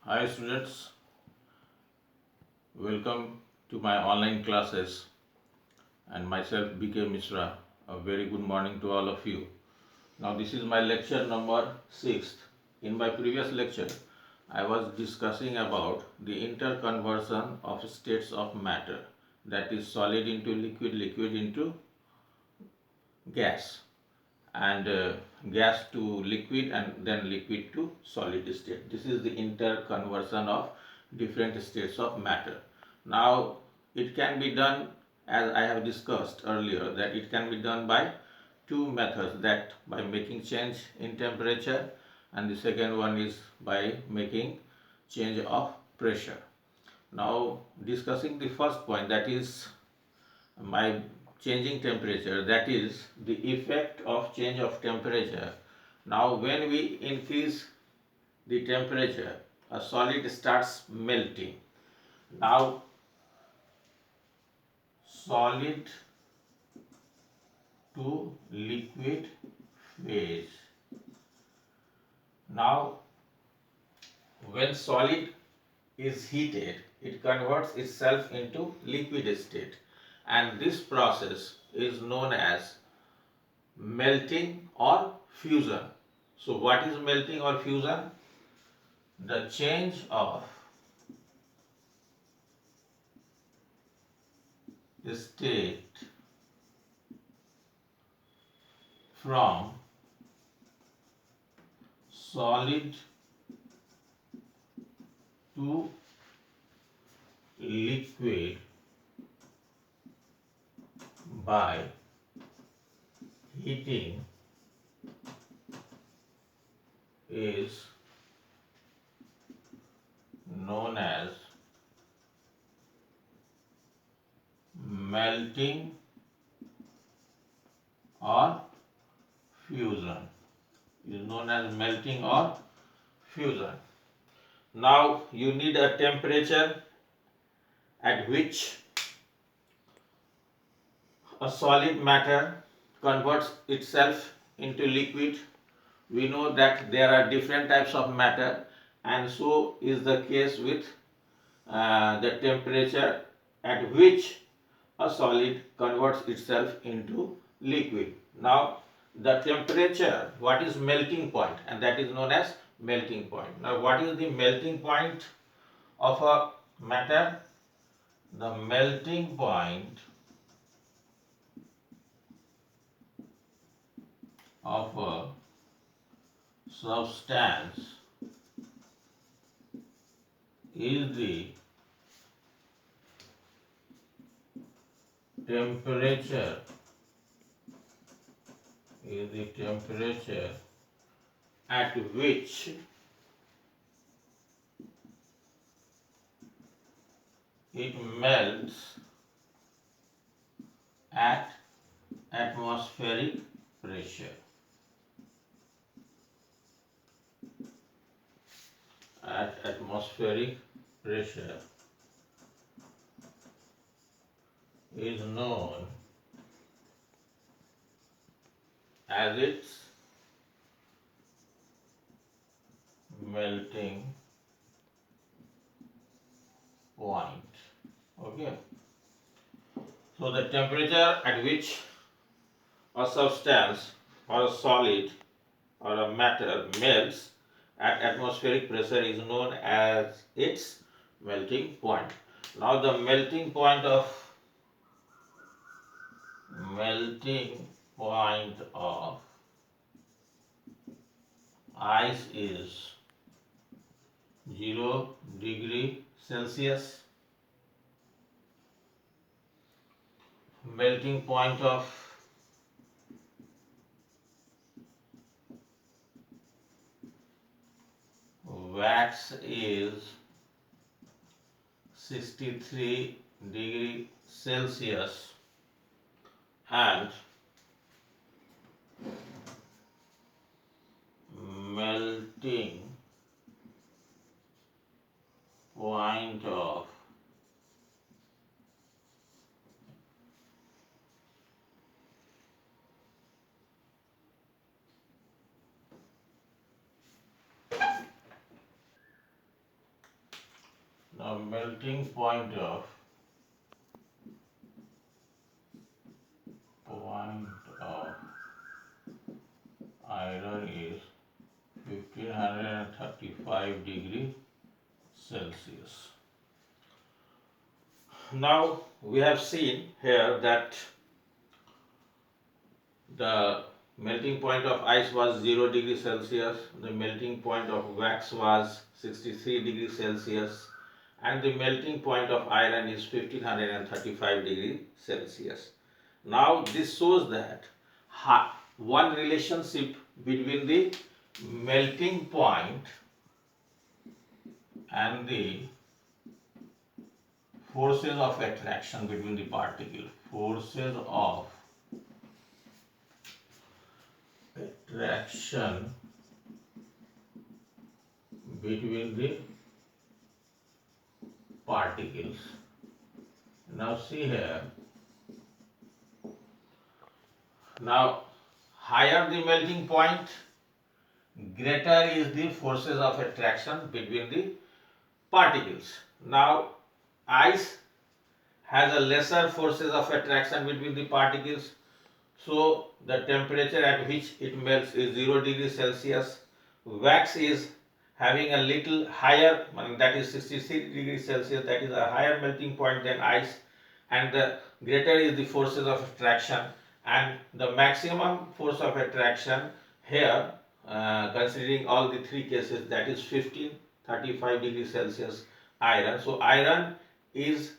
Hi students, welcome to my online classes and myself BK Mishra. A very good morning to all of you. Now this is my lecture number 6. In my previous lecture, I was discussing about the interconversion of states of matter, that is solid into liquid, liquid into gas, and gas to liquid and then liquid to solid state. This is the interconversion of different states of matter. Now it can be done, as I have discussed earlier, that it can be done by two methods, that by making change in temperature, and the second one is by making change of pressure. Now discussing the first point, that is my changing temperature, that is the effect of change of temperature. Now when we increase the temperature, a solid starts melting. Now solid to liquid phase. Now when solid is heated, it converts itself into liquid state, and this process is known as melting or fusion. So what is melting or fusion? The change of state from solid to liquid by heating is known as melting or fusion. Is known as melting or fusion. Now you need a temperature at which a solid matter converts itself into liquid. We know that there are different types of matter, and so is the case with the temperature at which a solid converts itself into liquid. Now the temperature, what is melting point, and that is known as melting point. Now what is the melting point of a matter? The melting point of a substance is the temperature at which it melts at atmospheric pressure. At atmospheric pressure is known as its melting point. Okay. So the temperature at which a substance or a solid or a matter melts at atmospheric pressure is known as its melting point. Now the melting point of ice is 0 degree Celsius. Melting point of wax is 63 degree Celsius, and melting point of the melting point of iron is 1535 degree Celsius. Now we have seen here that the melting point of ice was 0 degree Celsius, the melting point of wax was 63 degree Celsius, and the melting point of iron is 1535 degree Celsius. Now this shows that one relationship between the melting point and the forces of attraction between the particle. Forces of attraction between the particles. Now see here. Now higher the melting point, greater is the forces of attraction between the particles. Now ice has a lesser forces of attraction between the particles, so the temperature at which it melts is 0 degree Celsius. Wax is having a little higher, that is 63 degrees Celsius, that is a higher melting point than ice, and the greater is the forces of attraction, and the maximum force of attraction here, considering all the three cases, that is 1535 degrees Celsius iron. So iron is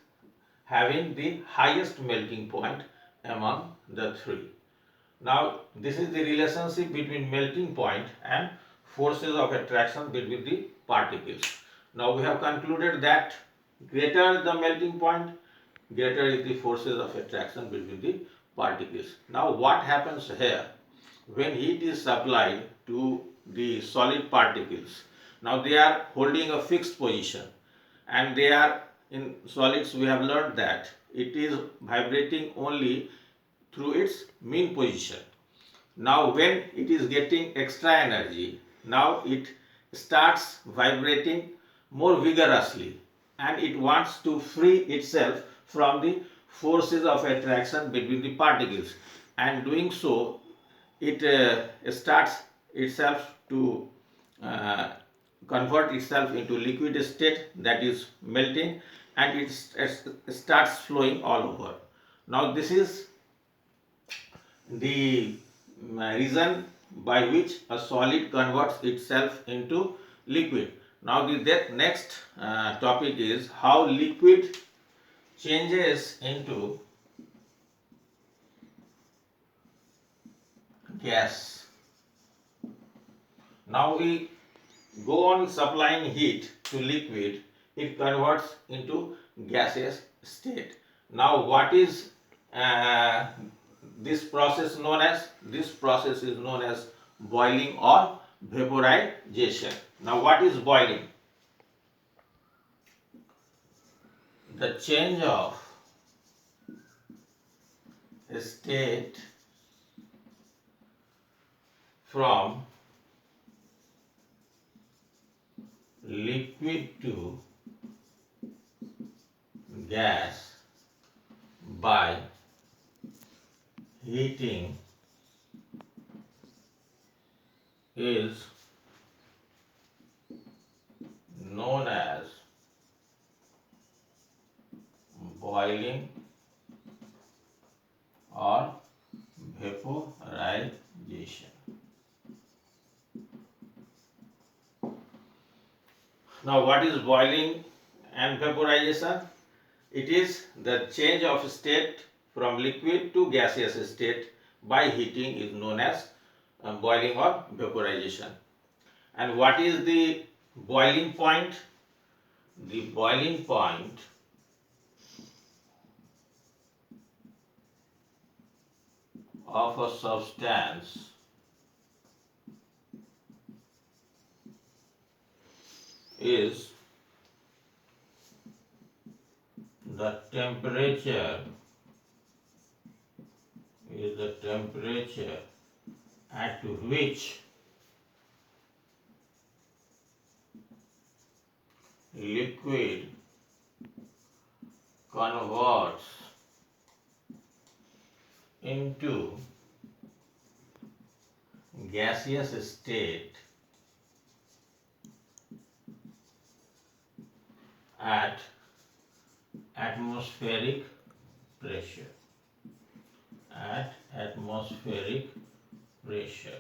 having the highest melting point among the three. Now this is the relationship between melting point and forces of attraction between the particles. Now we have concluded that greater the melting point, greater is the forces of attraction between the particles. Now what happens here when heat is supplied to the solid particles? Now they are holding a fixed position, and they are in solids. We have learned that it is vibrating only through its mean position. Now when it is getting extra energy, now it starts vibrating more vigorously, and it wants to free itself from the forces of attraction between the particles, and doing so it starts itself to convert itself into liquid state, that is melting, and it starts flowing all over. Now this is the reason by which a solid converts itself into liquid. Now the next topic is how liquid changes into gas. Now we go on supplying heat to liquid, it converts into gaseous state. Now what is this process known as? This process is known as boiling or vaporization. Now what is boiling? The change of state from liquid to gas by heating is known as boiling or vaporization. Now what is boiling and vaporization? It is the change of state from liquid to gaseous state by heating is known as boiling or vaporization. And what is the boiling point? The boiling point of a substance is the temperature at which liquid converts into gaseous state at atmospheric pressure. At atmospheric pressure.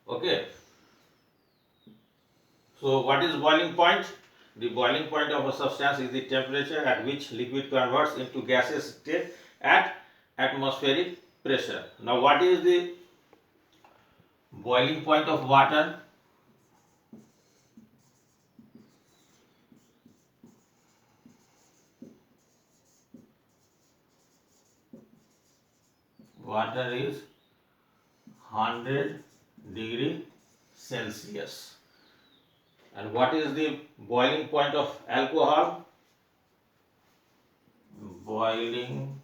Okay. So what is boiling point? The boiling point of a substance is the temperature at which liquid converts into gaseous state at atmospheric pressure. Now what is the boiling point of water? Water is 100 degree Celsius. And what is the boiling point of alcohol? Boiling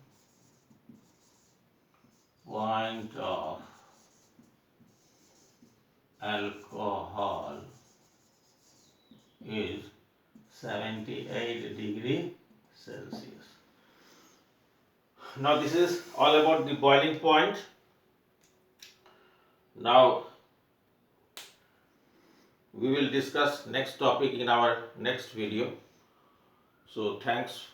point of alcohol is 78 degree Celsius. Now this is all about the boiling point. Now we will discuss next topic in our next video. So thanks